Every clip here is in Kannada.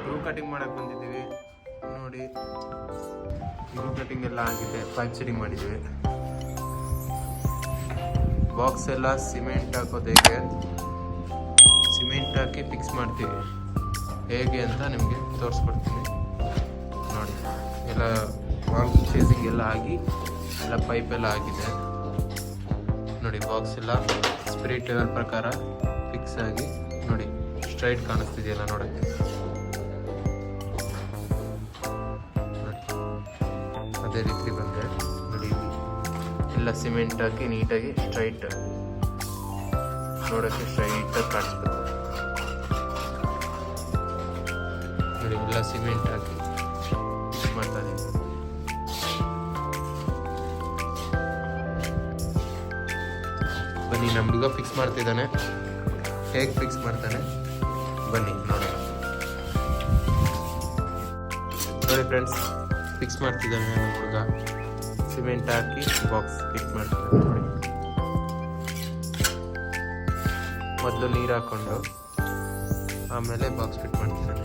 ಗ್ರೂ ಕಟಿಂಗ್ ಮಾಡಕ್ಕೆ ಬಂದಿದ್ದೀವಿ ನೋಡಿ. ಗ್ರೂ ಕಟಿಂಗ್ ಎಲ್ಲ ಆಗಿದೆ, ಪೈಪ್ ಸೆಟ್ಟಿಂಗ್ ಮಾಡಿದ್ದೀವಿ. ಬಾಕ್ಸ್ ಎಲ್ಲ ಸಿಮೆಂಟ್ ಹಾಕೋದು ಹೇಗೆ, ಸಿಮೆಂಟ್ ಹಾಕಿ ಫಿಕ್ಸ್ ಮಾಡ್ತೀವಿ ಹೇಗೆ ಅಂತ ನಿಮಗೆ ತೋರಿಸ್ಕೊಡ್ತೀನಿ ನೋಡಿ. ಎಲ್ಲ ವಾಲ್ ಚೇಸಿಂಗ್ ಎಲ್ಲ ಆಗಿ ಎಲ್ಲ ಪೈಪ್ ಎಲ್ಲ ಆಗಿದೆ ನೋಡಿ. ಬಾಕ್ಸ್ ಎಲ್ಲ ಸ್ಪಿರಿಟ್ ಲೆವೆಲ್ ಪ್ರಕಾರ ಫಿಕ್ಸ್ ಆಗಿ ನೋಡಿ, ಸ್ಟ್ರೈಟ್ ಕಾಣಿಸ್ತಿದೆಯಲ್ಲ ನೋಡೋಕ್ಕೆ. ಅದೇ ರೀತಿ ಬಂದರೆ ನೋಡಿ, ಎಲ್ಲ ಸಿಮೆಂಟ್ ಹಾಕಿ ನೀಟಾಗಿ ಸ್ಟ್ರೈಟ್ ನೋಡೋಕ್ಕೆ ಸ್ಟ್ರೈಟಾಗಿ ಕಾಣಿಸ್ಬೇಕು ನೋಡಿ. ಎಲ್ಲ ಸಿಮೆಂಟ್ ಹಾಕಿ ಮಾಡ್ತಾನೆ. ಬನ್ನಿ, ನಮ್ಮ ಹುಡುಗ ಫಿಕ್ಸ್ ಮಾಡ್ತಿದ್ದಾನೆ. ಹೇಗೆ ಫಿಕ್ಸ್ ಮಾಡ್ತಾನೆ ಬನ್ನಿ ನೋಡೋಣ. ನೋಡಿ ಫ್ರೆಂಡ್ಸ್, ಫಿಕ್ಸ್ ಮಾಡ್ತಿದ್ದಾನೆ ನಮ್ಮ ಹುಡುಗ. ಸಿಮೆಂಟ್ ಹಾಕಿ ಬಾಕ್ಸ್ ಫಿಕ್ಸ್ ಮಾಡ್ತಿದ್ದಾನೆ ನೋಡಿ. ಮೊದಲು ನೀರು ಹಾಕ್ಕೊಂಡು ಆಮೇಲೆ ಬಾಕ್ಸ್ ಫಿಟ್ ಮಾಡ್ತಿದ್ದಾನೆ.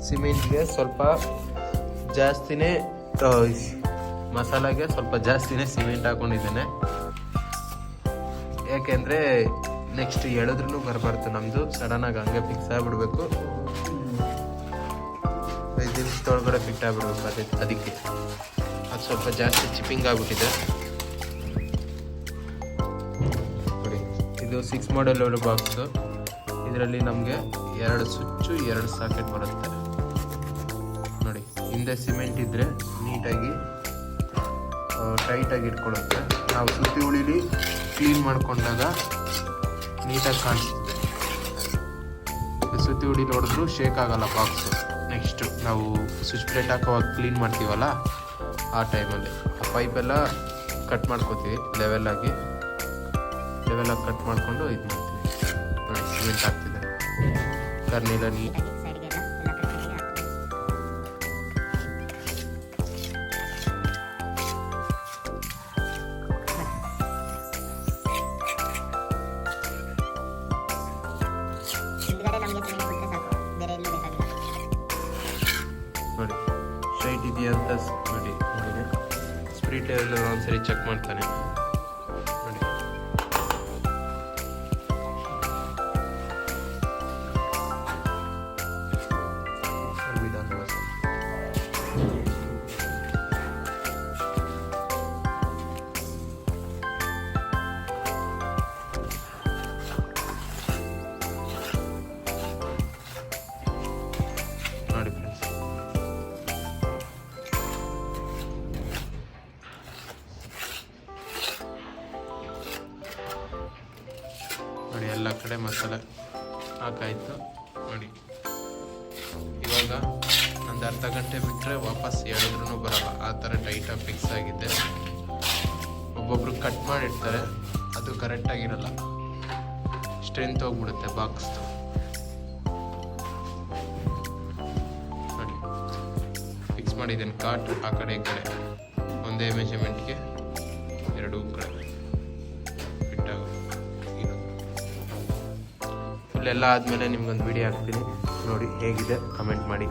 ಸಿಮೆಂಟ್ಗೆ ಸ್ವಲ್ಪ ಜಾಸ್ತಿನೇ, ಮಸಾಲಾಗೆ ಸ್ವಲ್ಪ ಜಾಸ್ತಿನೇ ಸಿಮೆಂಟ್ ಹಾಕೊಂಡಿದ್ದೇನೆ. ಯಾಕೆಂದರೆ ನೆಕ್ಸ್ಟ್ ಎಳೆದ್ರೂ ಬರಬಾರ್ದು, ನಮ್ಮದು ಸಡನ್ನಾಗಿ ಹಂಗೆ ಫಿಕ್ಸ್ ಆಗಿಬಿಡ್ಬೇಕು. 5 ನಿಮಿಷದೊಳಗಡೆ ಫಿಟ್ ಆಗಿಬಿಡ್ಬೇಕು. ಅದಕ್ಕೆ ಅದು ಸ್ವಲ್ಪ ಜಾಸ್ತಿ ಚಿಪ್ಪಿಂಗ್ ಆಗಿಬಿಟ್ಟಿದೆ ನೋಡಿ. ಇದು 6 ಮಾಡೆಲ್ ಬಾಕ್ಸು. ಇದರಲ್ಲಿ ನಮಗೆ 2 ಸ್ವಿಚ್ಚು 2 ಸಾಕೆಟ್ ಬರುತ್ತೆ ನೋಡಿ. ಹಿಂದೆ ಸಿಮೆಂಟ್ ಇದ್ದರೆ ನೀಟಾಗಿ ಟೈಟಾಗಿ ಇಟ್ಕೊಳ್ಳುತ್ತೆ. ನಾವು ಸುತ್ತಿ ಉಳಿಲಿ ಕ್ಲೀನ್ ಮಾಡ್ಕೊಂಡಾಗ ನೀಟಾಗಿ ಕಾಣಿಸ್ತದೆ. ಸುತ್ತಿ ಉಳಿ ನೋಡಿದ್ರು ಶೇಕ್ ಆಗಲ್ಲ ಬಾಕ್ಸು. ನೆಕ್ಸ್ಟು ನಾವು ಸ್ವಿಚ್ ಪ್ಲೇಟ್ ಹಾಕೋವಾಗ ಕ್ಲೀನ್ ಮಾಡ್ತೀವಲ್ಲ ಆ ಟೈಮಲ್ಲಿ ಆ ಪೈಪೆಲ್ಲ ಕಟ್ ಮಾಡ್ಕೋತೀವಿ. ಲೆವೆಲಾಗಿ ಕಟ್ ಮಾಡಿಕೊಂಡು ಇದು ಮಾಡ್ತೀವಿ ನೋಡಿ. ಸಿಮೆಂಟ್ ಹಾಕ್ತಿದೆ, ಕರ್ನೆಲ್ಲ ನೀಟಾಗಿ ನೋಡಿ. ಸ್ಟ್ರೈಟ್ ಇದೆಯಾ ಅಂತ ನೋಡಿ. ಸ್ಪಿರಿಟ್ ಎಲ್ಲ ಒಂದ್ಸರಿ ಚೆಕ್ ಮಾಡ್ತಾನೆ ನೋಡಿ. ನೋಡಿ ಎಲ್ಲ ಕಡೆ ಮಸಾಲೆ ಹಾಕಾಯ್ತು ನೋಡಿ. ಇವಾಗ ಒಂದು ಅರ್ಧ ಗಂಟೆ ಬಿಟ್ಟರೆ ವಾಪಸ್ ಎಳೆದ್ರೂ ಬರಲ್ಲ, ಆ ಥರ ಟೈಟಾಗಿ ಫಿಕ್ಸ್ ಆಗಿದೆ. ಒಬ್ಬೊಬ್ರು ಕಟ್ ಮಾಡಿರ್ತಾರೆ, ಅದು ಕರೆಕ್ಟಾಗಿರಲ್ಲ, ಸ್ಟ್ರೆಂತ್ ಹೋಗ್ಬಿಡುತ್ತೆ ಬಾಕ್ಸ್ದು ನೋಡಿ. ಫಿಕ್ಸ್ ಮಾಡಿದ್ದೇನೆ ಕಾಟ್ ಆ ಕಡೆ ಈ ಕಡೆ ಒಂದೇ ಮೆಜರ್ಮೆಂಟ್ಗೆ 2 ಕಡೆ ಫಿಟ್ ಆಗುತ್ತೆ. ಎಲ್ಲ ಆದಮೇಲೆ ನಿಮ್ಗೊಂದು ವಿಡಿಯೋ ಹಾಕ್ತೀನಿ ನೋಡಿ, ಹೇಗಿದೆ ಕಮೆಂಟ್ ಮಾಡಿ.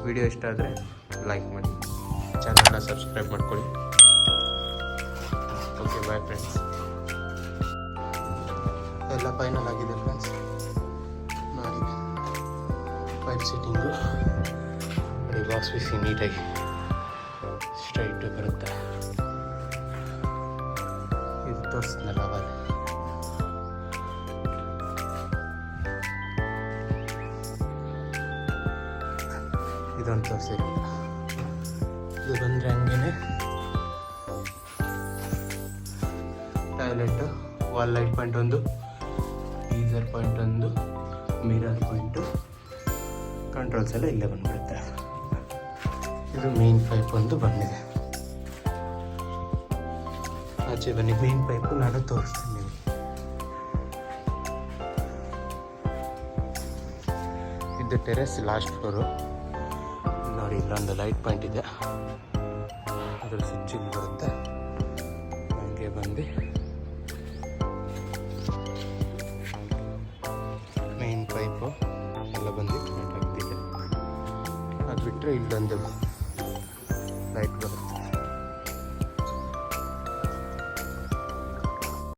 ವಿಡಿಯೋ ಇಷ್ಟ ಆದರೆ ಲೈಕ್ ಮಾಡಿ, ಚಾನಲ್ನ ಸಬ್ಸ್ಕ್ರೈಬ್ ಮಾಡ್ಕೊಳ್ಳಿ. Okay, bye friends. ಎಲ್ಲ ಫೈನಲ್ ಆಗಿದೆ ಫ್ರೆಂಡ್ಸ್ ನೋಡಿ. ಪೈಪ್ ಸೆಟ್ಟಿಂಗು ನೋಡಿ, ಬಾಕ್ಸ್ ಫಿಕ್ಸಿಂಗ್ ನೀಟಾಗಿ ಸ್ಟ್ರೈಟ್ ಬರುತ್ತೆ. ಇದು ತೋರಿಸಿದ್ನಲ್ಲ ಅವಾಗ. ಇದೊಂದು ತೋರಿಸಿರಲಿಲ್ಲ. ಇದು ಬಂದರೆ ಹಂಗೇ ಟಾಯ್ಲೆಟು, ವಾಲ್ ಲೈಟ್ ಪಾಯಿಂಟ್ ಒಂದು, ಗೀಸರ್ ಪಾಯಿಂಟ್ ಒಂದು, ಮಿರರ್ ಪಾಯಿಂಟು, ಕಂಟ್ರೋಲ್ಸ್ ಎಲ್ಲ ಇಲ್ಲೇ ಬಂದುಬಿಡುತ್ತೆ. ಇದು ಮೇನ್ ಪೈಪ್ ಒಂದು ಬಂದಿದೆ. ಆಚೆ ಬನ್ನಿ, ಮೇನ್ ಪೈಪು ನಾನು ತೋರಿಸ್ತೀನಿ ನಿಮಗೆ. ಇದು ಟೆರೆಸ್ ಲಾಸ್ಟ್ ಫ್ಲೋರು ನೋಡಿ. ಇಲ್ಲೊಂದು ಲೈಟ್ ಪಾಯಿಂಟ್ ಇದೆ, ಅದ್ರ ಸ್ವಿಚ್ ಇಲ್ಲಿ ಬರುತ್ತೆ. ಹಂಗೆ ಬಂದು ಬಂದು ಮೇನ್ ಪೈಪು ಎಲ್ಲ ಬಂದು ಕನೆಕ್ಟ್ ಆಗ್ತಿದೆ. ಅದು ಬಿಟ್ಟರೆ ಇಲ್ಲೊಂದು ಲೈಟ್